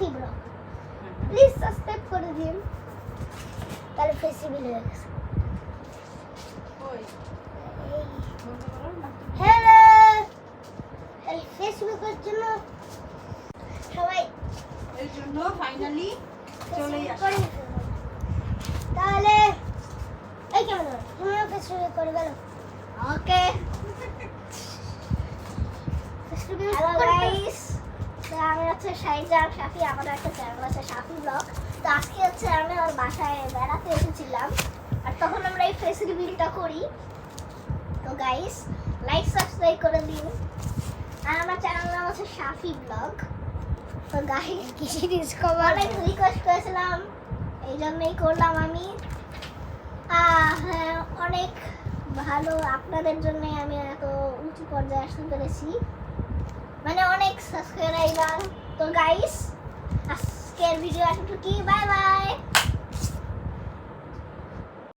Safi blog, please subscribe করে দিন। তাহলে ফেস রিভিল হয়ে গেছে। হ্যালো, তাহলে ফেসবুকের জন্য সবাই এর জন্য ফাইনালি চলে করে আসে। ফেলুন। তাহলে এই কেমন তুমিও ফেসবুক করে গেল? ওকে, হ্যালো গাইস, তো আমি হচ্ছে শাইজান সাফি, আমাদের একটা চ্যানেল আছে সাফি ব্লগ। তো আজকে হচ্ছে আমি ওর বাসায় বেড়াতে এসেছিলাম, আর তখন আমরা এই ফেস রিভিলটা করি। তো গাইস, লাইক সাবস্ক্রাইব করে দিন। আর আমার চ্যানেল নাম হচ্ছে সাফি ব্লগ। তো গাইস, কিছু ডিসকভার অনেক রিকোয়েস্ট করেছিলাম, এই জন্যই করলাম আমি। হ্যাঁ, অনেক ভালো, আপনাদের জন্য আমি এত উঁচু পর্যায়ে আসতে পেরেছি, মানে অনেক সাবস্ক্রাইবার। তো গাইস, আজকের ভিডিও এতটুকুই, বাই বাই।